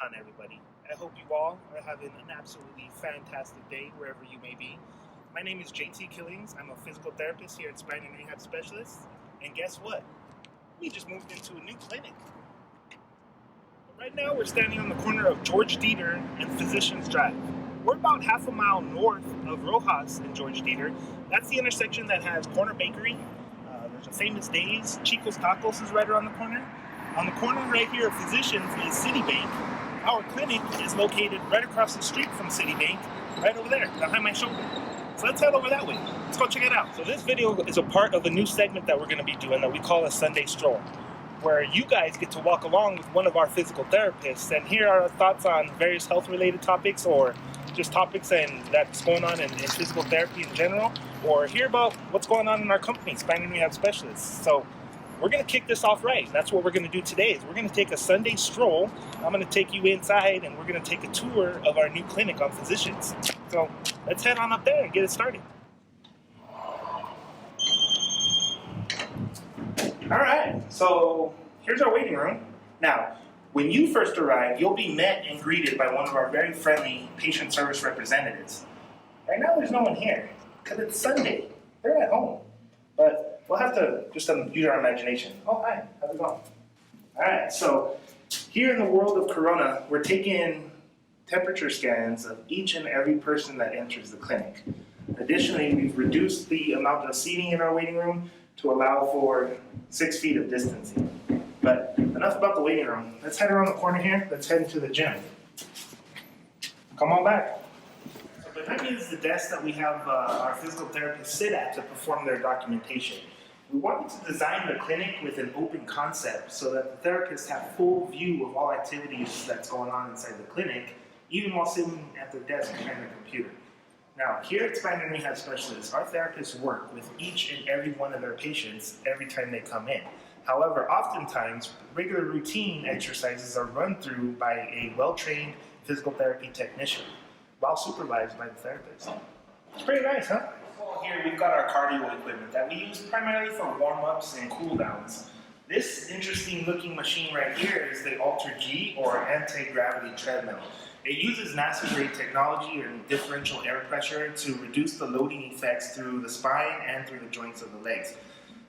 On everybody. I hope you all are having an absolutely fantastic day wherever you may be. My name is JT Killings. I'm a physical therapist here at Spine and Rehab Specialists. And guess what? We just moved into a new clinic. Right now we're standing on the corner of George Dieter and Physicians Drive. We're about half a mile north of Rojas and George Dieter. That's the intersection that has Corner Bakery. There's a Famous Days. Chico's Tacos is right around the corner. On the corner right here of Physicians is Citibank. Our clinic is located right across the street from Citibank, right over there, behind my shoulder. So let's head over that way. Let's go check it out. So this video is a part of a new segment that we're going to be doing that we call a Sunday Stroll, where you guys get to walk along with one of our physical therapists and hear our thoughts on various health-related topics or just topics and that's going on in physical therapy in general, or hear about what's going on in our company, Spine and Rehab Specialists. So we're going to kick this off right. That's what we're going to do today. Is we're going to take a Sunday stroll. I'm going to take you inside and we're going to take a tour of our new clinic on Physicians. So let's head on up there and get it started. All right, so here's our waiting room. Now, when you first arrive, you'll be met and greeted by one of our very friendly patient service representatives. Right now there's no one here because it's Sunday. They're at home. But we'll have to just use our imagination. Oh, hi, how's it going? All right, so here in the world of Corona, we're taking temperature scans of each and every person that enters the clinic. Additionally, we've reduced the amount of seating in our waiting room to allow for 6 feet of distancing. But enough about the waiting room. Let's head around the corner here. Let's head into the gym. Come on back. Behind me is the desk that we have our physical therapists sit at to perform their documentation. We wanted to design the clinic with an open concept so that the therapists have full view of all activities that's going on inside the clinic, even while sitting at their desk behind the computer. Now, here at Spine and Rehab Specialists, our therapists work with each and every one of their patients every time they come in. However, oftentimes, regular routine exercises are run through by a well-trained physical therapy technician, while supervised by the therapist. It's pretty nice, huh? Here we've got our cardio equipment that we use primarily for warm-ups and cool-downs. This interesting looking machine right here is the Alter G, or anti-gravity treadmill. It uses NASA-grade technology and differential air pressure to reduce the loading effects through the spine and through the joints of the legs.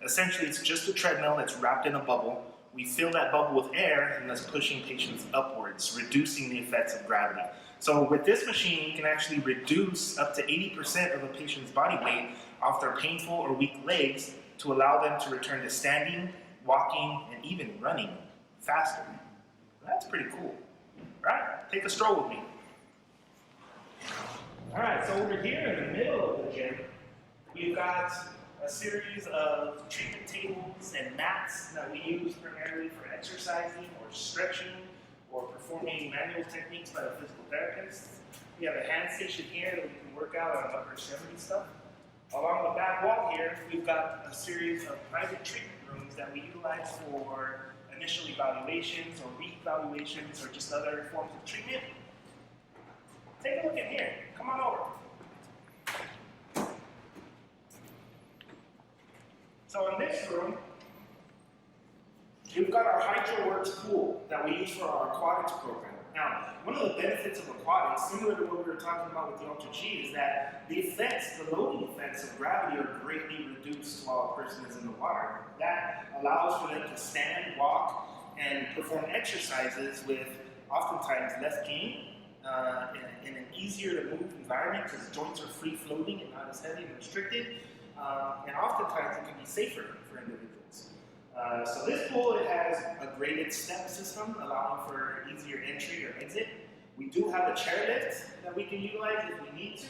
Essentially, it's just a treadmill that's wrapped in a bubble. We fill that bubble with air and thus pushing patients upwards, reducing the effects of gravity. So with this machine, you can actually reduce up to 80% of a patient's body weight off their painful or weak legs to allow them to return to standing, walking, and even running faster. That's pretty cool. All right, take a stroll with me. All right, so over here in the middle of the gym, we've got a series of treatment tables and mats that we use primarily for exercising or stretching or performing manual techniques by the physical therapists. We have a hand station here that we can work out on upper extremity stuff. Along the back wall here, we've got a series of private treatment rooms that we utilize for initial evaluations or re-evaluations or just other forms of treatment. Take a look in here. Come on over. So in this room, we've got our HydroWorks pool that we use for our aquatics program. Now, one of the benefits of aquatics, similar to what we were talking about with the Alter G, is that the effects, the loading effects of gravity are greatly reduced while a person is in the water. That allows for them to stand, walk, and perform exercises with oftentimes less pain in an easier to move environment because joints are free floating and not as heavy and restricted. And oftentimes it can be safer for individuals. So this pool, it has a graded step system allowing for easier entry or exit. We do have a chairlift that we can utilize if we need to.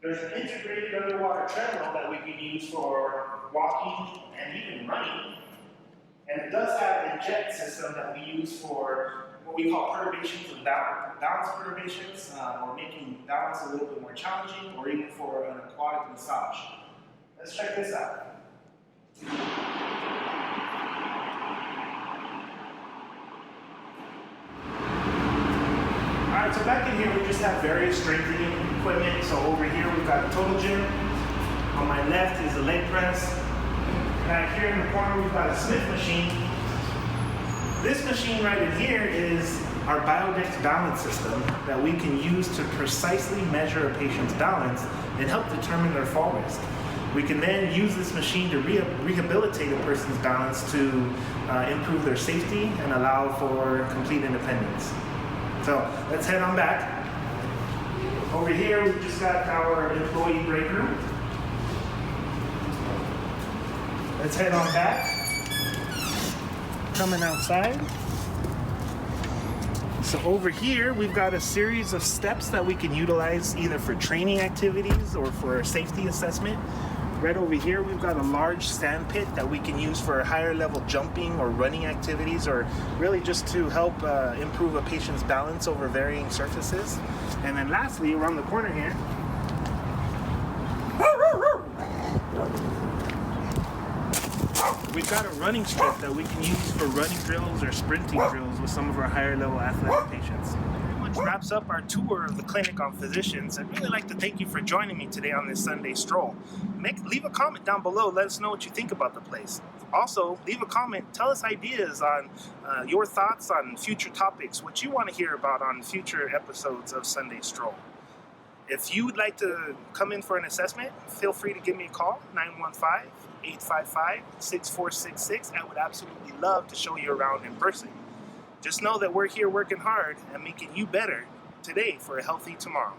There's an integrated underwater treadmill that we can use for walking and even running. And it does have an eject system that we use for what we call perturbations of balance perturbations, or making balance a little bit more challenging, or even for an aquatic massage. Let's check this out. Alright, so back in here we just have various strengthening equipment. So over here we've got a total gym. On my left is a leg press. Back here in the corner we've got a Smith machine. This machine right in here is our Biodex balance system that we can use to precisely measure a patient's balance and help determine their fall risk. We can then use this machine to rehabilitate a person's balance to improve their safety and allow for complete independence. So let's head on back. Over here, we've just got our employee break room. Let's head on back. Coming outside. So over here, we've got a series of steps that we can utilize either for training activities or for a safety assessment. Right over here, we've got a large sand pit that we can use for higher level jumping or running activities, or really just to help improve a patient's balance over varying surfaces. And then lastly, around the corner here, we've got a running strip that we can use for running drills or sprinting drills with some of our higher level athletic patients. Pretty much wraps up our tour of the clinic on physicians. I'd really like to thank you for joining me today on this Sunday stroll. Leave a comment down below. Let us know what you think about the place. Also, leave a comment. Tell us ideas on your thoughts on future topics, what you want to hear about on future episodes of Sunday Stroll. If you would like to come in for an assessment, feel free to give me a call, 915-855-6466. I would absolutely love to show you around in person. Just know that we're here working hard and making you better today for a healthy tomorrow.